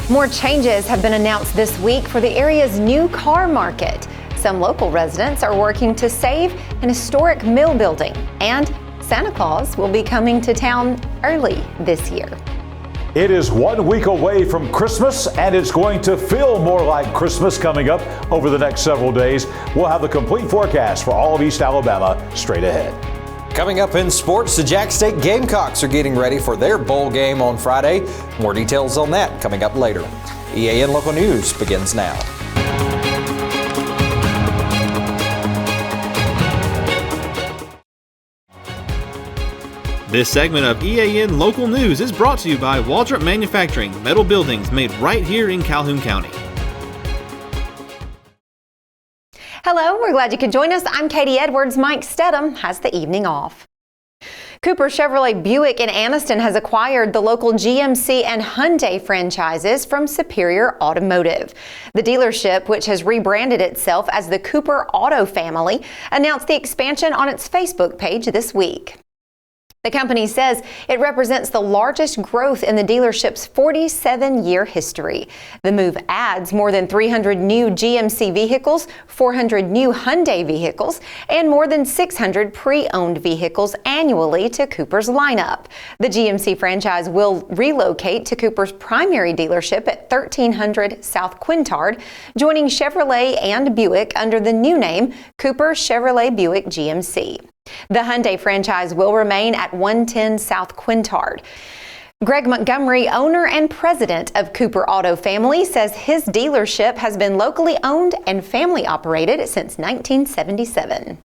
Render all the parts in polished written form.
More changes have been announced this week for the area's new car market. Some local residents are working to save an historic mill building, and Santa Claus will be coming to town early this year. It is 1 week away from Christmas, and it's going to feel more like Christmas coming up over the next several days. We'll have the complete forecast for all of East Alabama straight ahead. Coming up in sports, the Jax State Gamecocks are getting ready for their bowl game on Friday. More details on that coming up later. EAN Local News begins now. This segment of EAN Local News is brought to you by Waldrop Manufacturing, metal buildings made right here in Calhoun County. Hello, we're glad you could join us. I'm Katie Edwards. Mike Stedham has the evening off. Cooper Chevrolet Buick in Anniston has acquired the local GMC and Hyundai franchises from Superior Automotive. The dealership, which has rebranded itself as the Cooper Auto Family, announced the expansion on its Facebook page this week. The company says it represents the largest growth in the dealership's 47-year history. The move adds more than 300 new GMC vehicles, 400 new Hyundai vehicles, and more than 600 pre-owned vehicles annually to Cooper's lineup. The GMC franchise will relocate to Cooper's primary dealership at 1300 South Quintard, joining Chevrolet and Buick under the new name Cooper Chevrolet Buick GMC. The Hyundai franchise will remain at 110 South Quintard. Greg Montgomery, owner and president of Cooper Auto Family, says his dealership has been locally owned and family operated since 1977.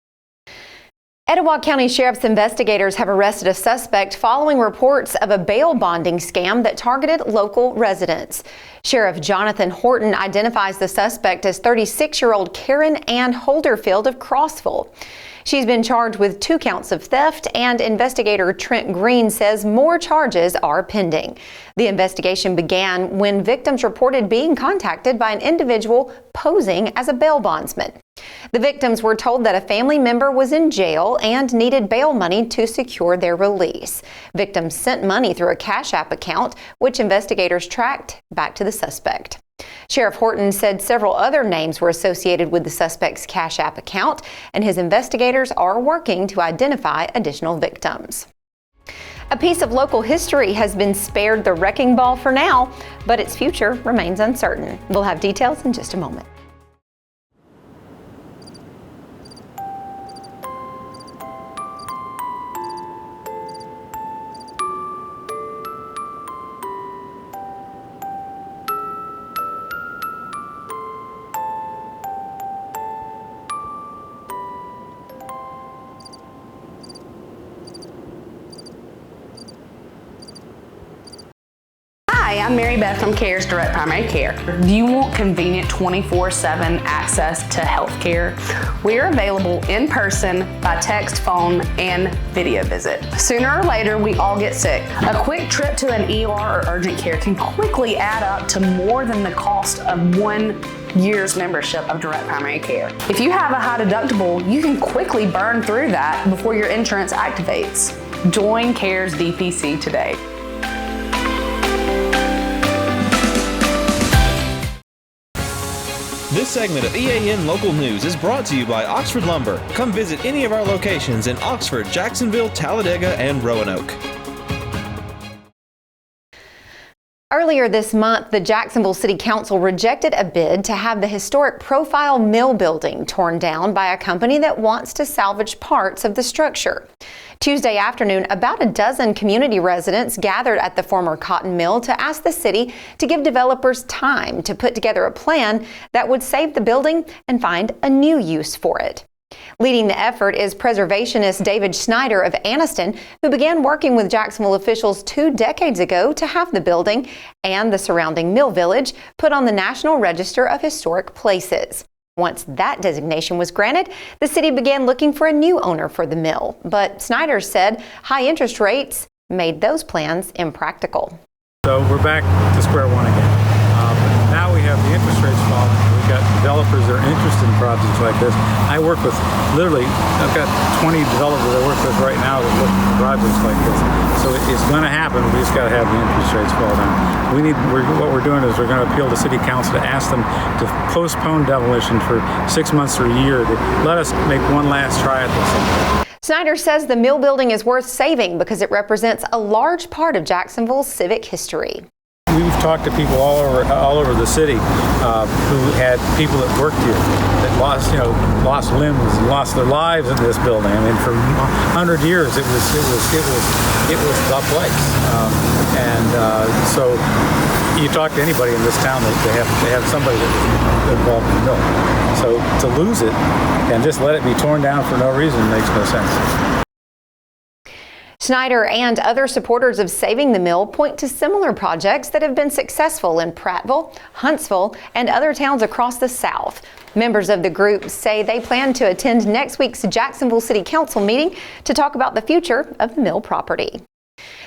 Etowah County Sheriff's investigators have arrested a suspect following reports of a bail bonding scam that targeted local residents. Sheriff Jonathan Horton identifies the suspect as 36-year-old Karen Ann Holderfield of Crossville. She's been charged with 2 counts of theft, and investigator Trent Green says more charges are pending. The investigation began when victims reported being contacted by an individual posing as a bail bondsman. The victims were told that a family member was in jail and needed bail money to secure their release. Victims sent money through a Cash App account, which investigators tracked back to the suspect. Sheriff Horton said several other names were associated with the suspect's Cash App account, and his investigators are working to identify additional victims. A piece of local history has been spared the wrecking ball for now, but its future remains uncertain. We'll have details in just a moment. Hi, I'm Mary Beth from CARES Direct Primary Care. Do you want convenient 24/7 access to health care? We're available in person, by text, phone, and video visit. Sooner or later, we all get sick. A quick trip to an ER or urgent care can quickly add up to more than the cost of 1 year's membership of Direct Primary Care. If you have a high deductible, you can quickly burn through that before your insurance activates. Join CARES DPC today. This segment of EAN Local News is brought to you by Oxford Lumber. Come visit any of our locations in Oxford, Jacksonville, Talladega, and Roanoke. Earlier this month, the Jacksonville City Council rejected a bid to have the historic Profile Mill building torn down by a company that wants to salvage parts of the structure. Tuesday afternoon, about a dozen community residents gathered at the former cotton mill to ask the city to give developers time to put together a plan that would save the building and find a new use for it. Leading the effort is preservationist David Snyder of Anniston, who began working with Jacksonville officials 2 decades ago to have the building and the surrounding mill village put on the National Register of Historic Places. Once that designation was granted, the city began looking for a new owner for the mill. But Snyder said high interest rates made those plans impractical. So we're back to square one again. Now we have the interest rates falling. got developers that are interested in projects like this. I work with, literally, I've got 20 developers I work with right now that look for projects like this. So it's going to happen. We just got to have the interest rates fall down. What we're doing is we're going to appeal to City Council to ask them to postpone demolition for 6 months or a year to let us make one last try at this. Snyder says the mill building is worth saving because it represents a large part of Jacksonville's civic history. We've talked to people all over the city who had people that worked here that lost limbs and lost their lives in this building. I mean, for 100 years it was the place. So you talk to anybody in this town, they have somebody that was involved in the mill. So to lose it and just let it be torn down for no reason makes no sense. Snyder and other supporters of saving the mill point to similar projects that have been successful in Prattville, Huntsville, and other towns across the South. Members of the group say they plan to attend next week's Jacksonville City Council meeting to talk about the future of the mill property.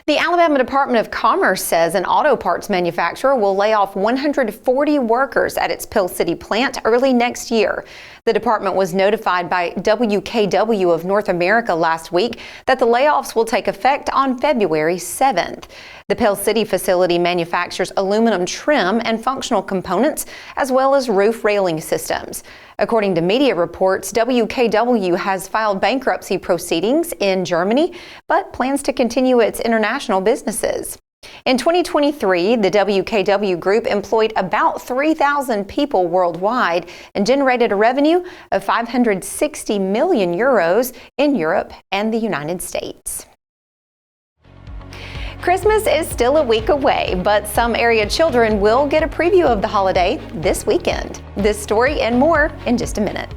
The Alabama Department of Commerce says an auto parts manufacturer will lay off 140 workers at its Pell City plant early next year. The department was notified by WKW of North America last week that the layoffs will take effect on February 7th. The Pell City facility manufactures aluminum trim and functional components, as well as roof railing systems. According to media reports, WKW has filed bankruptcy proceedings in Germany, but plans to continue its international businesses. In 2023, the WKW Group employed about 3,000 people worldwide and generated a revenue of 560 million euros in Europe and the United States. Christmas is still a week away, but some area children will get a preview of the holiday this weekend. This story and more in just a minute.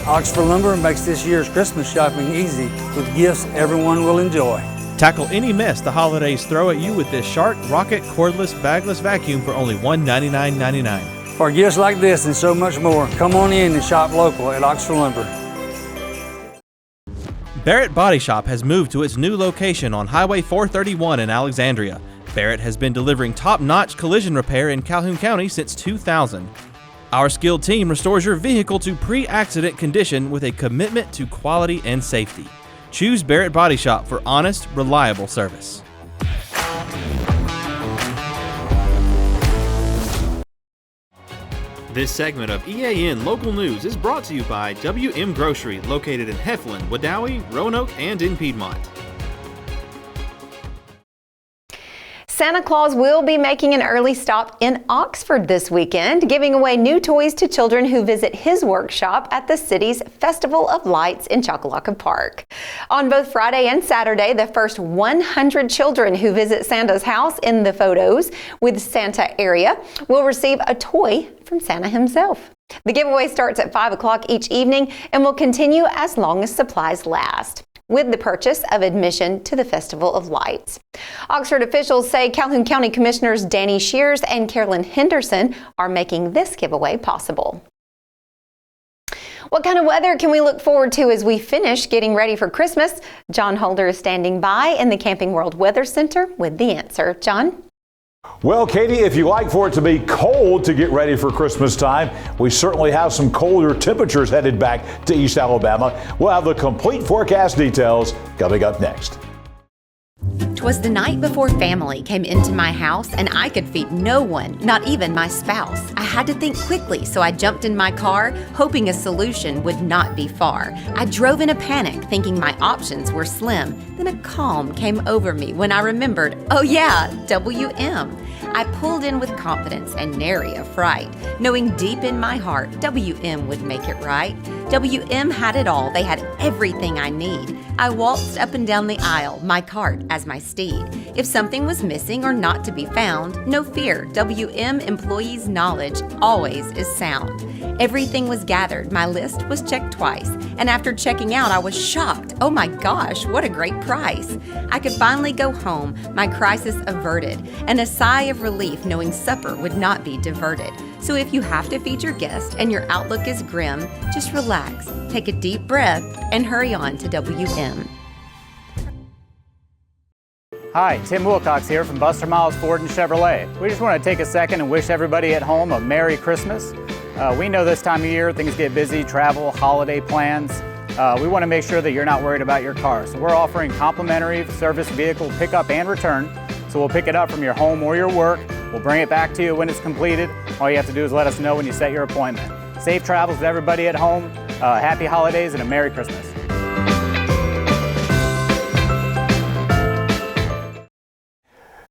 Oxford Lumber makes this year's Christmas shopping easy with gifts everyone will enjoy. Tackle any mess the holidays throw at you with this Shark Rocket cordless bagless vacuum for only $199.99. For gifts like this and so much more, come on in and shop local at Oxford Lumber. Barrett Body Shop has moved to its new location on Highway 431 in Alexandria. Barrett has been delivering top-notch collision repair in Calhoun County since 2000. Our skilled team restores your vehicle to pre-accident condition with a commitment to quality and safety. Choose Barrett Body Shop for honest, reliable service. This segment of EAN Local News is brought to you by WM Grocery, located in Heflin, Wadowee, Roanoke, and in Piedmont. Santa Claus will be making an early stop in Oxford this weekend, giving away new toys to children who visit his workshop at the city's Festival of Lights in Choccolocco Park. On both Friday and Saturday, the first 100 children who visit Santa's house in the Photos with Santa area will receive a toy from Santa himself. The giveaway starts at 5 o'clock each evening and will continue as long as supplies last, with the purchase of admission to the Festival of Lights. Oxford officials say Calhoun County Commissioners Danny Shears and Carolyn Henderson are making this giveaway possible. What kind of weather can we look forward to as we finish getting ready for Christmas? John Holder is standing by in the Camping World Weather Center with the answer. John? Well, Katie, if you like for it to be cold to get ready for Christmas time, we certainly have some colder temperatures headed back to East Alabama. We'll have the complete forecast details coming up next. 'Twas the night before family came into my house and I could feed no one, not even my spouse. I had to think quickly, so I jumped in my car, hoping a solution would not be far. I drove in a panic, thinking my options were slim. Then a calm came over me when I remembered, oh yeah, WM. I pulled in with confidence and nary a fright, knowing deep in my heart WM would make it right. WM had it all, they had everything I need. I waltzed up and down the aisle, my cart as my steed. If something was missing or not to be found, no fear, WM employees' knowledge always is sound. Everything was gathered, my list was checked twice, and after checking out I was shocked. Oh my gosh, what a great price. I could finally go home, my crisis averted, and a sigh of relief knowing supper would not be diverted. So if you have to feed your guest and your outlook is grim, just relax, take a deep breath, and hurry on to WM. Hi, Tim Wilcox here from Buster Miles Ford and Chevrolet. We just want to take a second and wish everybody at home a Merry Christmas. We know this time of year things get busy, travel, holiday plans. We want to make sure that you're not worried about your car. So we're offering complimentary service vehicle pickup and return. So we'll pick it up from your home or your work. We'll bring it back to you when it's completed. All you have to do is let us know when you set your appointment. Safe travels to everybody at home. Happy holidays and a Merry Christmas.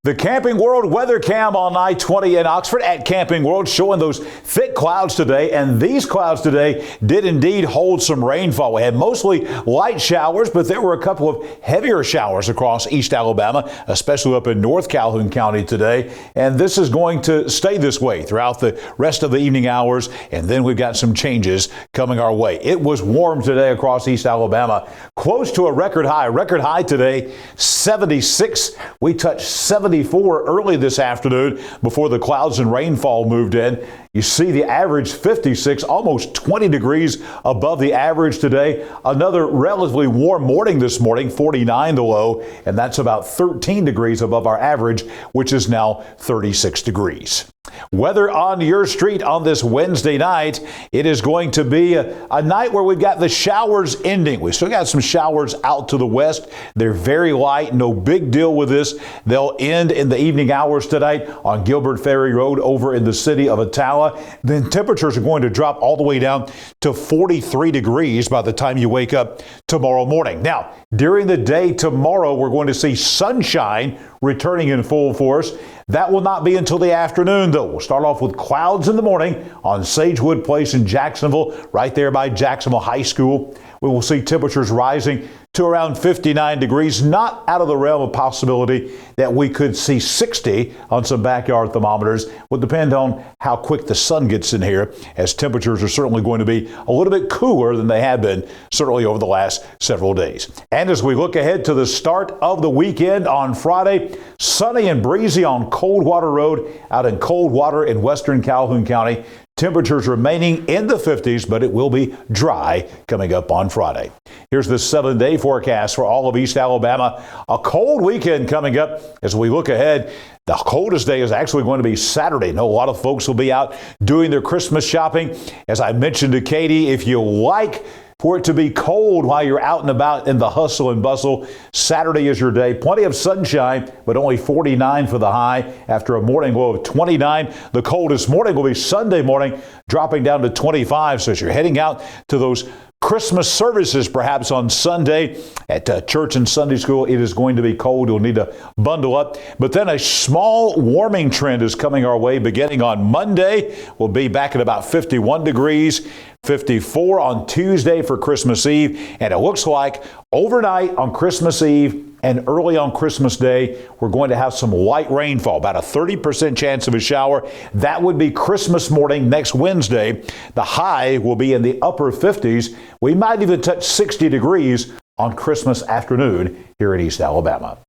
The Camping World weather cam on I-20 in Oxford at Camping World showing those thick clouds today, and these clouds today did indeed hold some rainfall. We had mostly light showers, but there were a couple of heavier showers across East Alabama, especially up in North Calhoun County today, and this is going to stay this way throughout the rest of the evening hours, and then we've got some changes coming our way. It was warm today across East Alabama, close to a record high today, 76. We touched 74 early this afternoon before the clouds and rainfall moved in. You see the average 56, almost 20 degrees above the average today. Another relatively warm morning this morning, 49 the low, and that's about 13 degrees above our average, which is now 36 degrees. Weather on your street on this Wednesday night. It is going to be a night where we've got the showers ending. We still got some showers out to the west. They're very light, no big deal with this. They'll end in the evening hours tonight on Gilbert Ferry Road over in the city of Attala. Then temperatures are going to drop all the way down to 43 degrees by the time you wake up tomorrow morning. Now, during the day tomorrow, we're going to see sunshine returning in full force. That will not be until the afternoon, though. We'll start off with clouds in the morning on Sagewood Place in Jacksonville, right there by Jacksonville High School. We will see temperatures rising to around 59 degrees, not out of the realm of possibility that we could see 60 on some backyard thermometers. Will depend on how quick the sun gets in here, as temperatures are certainly going to be a little bit cooler than they have been certainly over the last several days. And as we look ahead to the start of the weekend on Friday, sunny and breezy on Coldwater Road out in Coldwater in western Calhoun County. Temperatures remaining in the 50s, but it will be dry coming up on Friday. Here's the 7-day forecast for all of East Alabama. A cold weekend coming up as we look ahead. The coldest day is actually going to be Saturday. I know a lot of folks will be out doing their Christmas shopping. As I mentioned to Katie, if you like for it to be cold while you're out and about in the hustle and bustle, Saturday is your day. Plenty of sunshine, but only 49 for the high after a morning low of 29. The coldest morning will be Sunday morning, dropping down to 25. So as you're heading out to those Christmas services perhaps on Sunday at church and Sunday school, it is going to be cold. You'll need to bundle up. But then a small warming trend is coming our way beginning on Monday. We'll be back at about 51 degrees. 54 on Tuesday for Christmas Eve, and it looks like overnight on Christmas Eve and early on Christmas Day, we're going to have some light rainfall, about a 30% chance of a shower. That would be Christmas morning next Wednesday. The high will be in the upper 50s. We might even touch 60 degrees on Christmas afternoon here in East Alabama.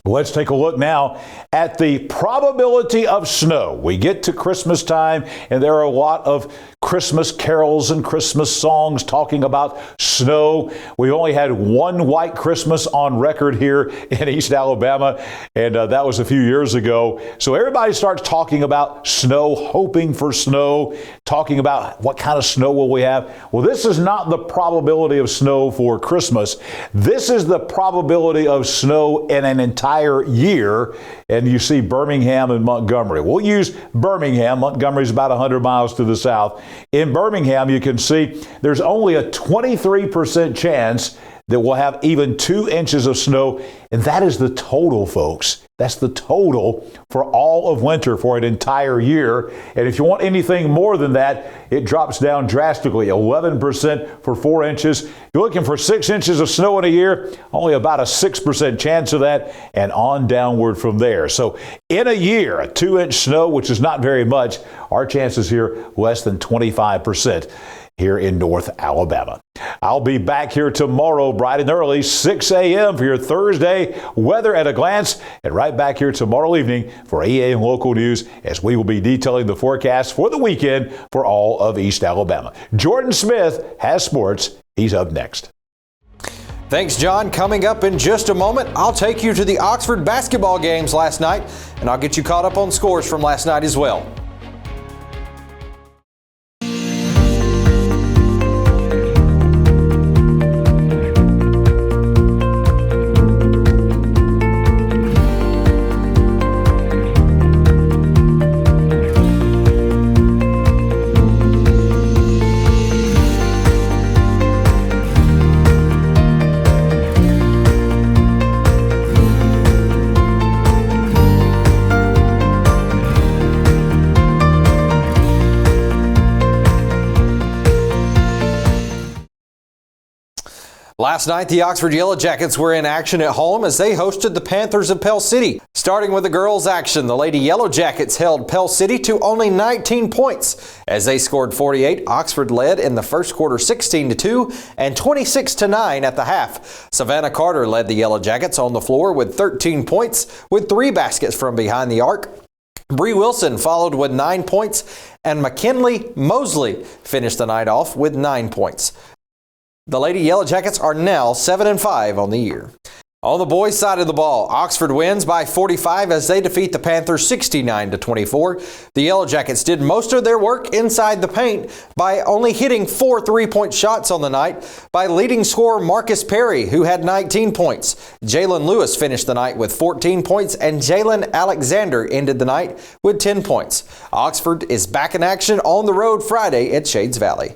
Let's take a look now at the probability of snow. We get to Christmas time, and there are a lot of Christmas carols and Christmas songs talking about snow. We only had one white Christmas on record here in East Alabama, and that was a few years ago. So everybody starts talking about snow, hoping for snow, talking about what kind of snow will we have. Well, this is not the probability of snow for Christmas. This is the probability of snow in an entire year, and you see Birmingham and Montgomery. We'll use Birmingham. Montgomery's about 100 miles to the south. In Birmingham, you can see there's only a 23% chance that we'll have even 2 inches of snow, and that is the total, folks. That's the total for all of winter for an entire year. And if you want anything more than that, it drops down drastically, 11% for 4 inches. You're looking for 6 inches of snow in a year, only about a 6% chance of that, and on downward from there. So in a year, a 2-inch snow, which is not very much, our chances here less than 25% here in North Alabama. I'll be back here tomorrow bright and early, 6 a.m. for your Thursday weather at a glance, and right back here tomorrow evening for EA and local news as we will be detailing the forecast for the weekend for all of East Alabama. Jordan Smith has sports. He's up next. Thanks, John. Coming up in just a moment, I'll take you to the Oxford basketball games last night, and I'll get you caught up on scores from last night as well. Last night, the Oxford Yellow Jackets were in action at home as they hosted the Panthers of Pell City. Starting with the girls' action, the Lady Yellow Jackets held Pell City to only 19 points. As they scored 48, Oxford led in the first quarter 16-2 and 26-9 at the half. Savannah Carter led the Yellow Jackets on the floor with 13 points with 3 baskets from behind the arc. Bree Wilson followed with 9 points, and McKinley Mosley finished the night off with 9 points. The Lady Yellow Jackets are now 7-5 on the year. On the boys' side of the ball, Oxford wins by 45 as they defeat the Panthers 69-24. The Yellow Jackets did most of their work inside the paint by only hitting 4 3-point shots on the night by leading scorer Marcus Perry, who had 19 points. Jalen Lewis finished the night with 14 points, and Jalen Alexander ended the night with 10 points. Oxford is back in action on the road Friday at Shades Valley.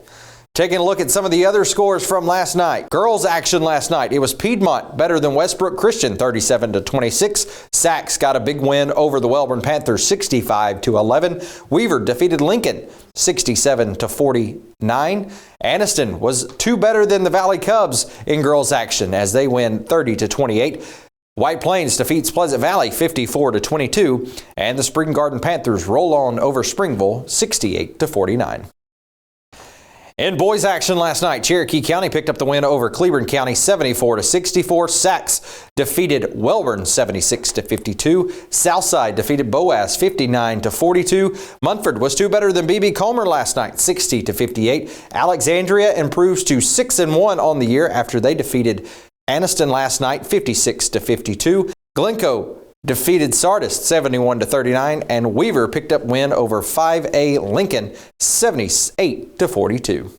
Taking a look at some of the other scores from last night. Girls action last night. It was Piedmont better than Westbrook Christian 37-26. Sachs got a big win over the Wellborn Panthers 65-11. Weaver defeated Lincoln 67-49. Anniston was 2 better than the Valley Cubs in girls action as they win 30-28. White Plains defeats Pleasant Valley 54-22. And the Spring Garden Panthers roll on over Springville 68-49. In boys action last night, Cherokee County picked up the win over Cleburne County 74-64. Sachs defeated Wellborn 76-52. Southside defeated Boaz 59-42. Munford was 2 better than BB Comer last night 60-58. Alexandria improves to 6-1 on the year after they defeated Anniston last night 56-52. Glencoe defeated Sardis 71-39, and Weaver picked up win over 5A Lincoln 78-42.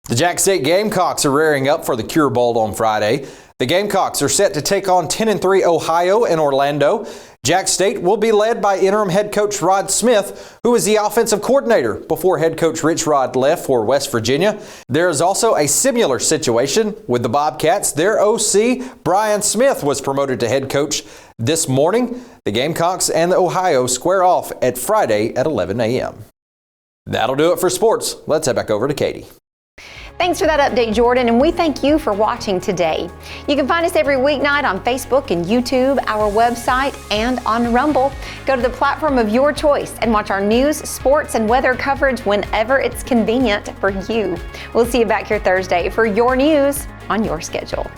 The Jack State Gamecocks are rearing up for the Cure Bowl on Friday. The Gamecocks are set to take on 10-3 Ohio in Orlando. Jack State will be led by interim head coach Rod Smith, who is the offensive coordinator before head coach Rich Rod left for West Virginia. There is also a similar situation with the Bobcats. Their OC, Brian Smith, was promoted to head coach this morning. The Gamecocks and the Ohio square off at Friday at 11 a.m. That'll do it for sports. Let's head back over to Katie. Thanks for that update, Jordan, and we thank you for watching today. You can find us every weeknight on Facebook and YouTube, our website, and on Rumble. Go to the platform of your choice and watch our news, sports, and weather coverage whenever it's convenient for you. We'll see you back here Thursday for your news on your schedule.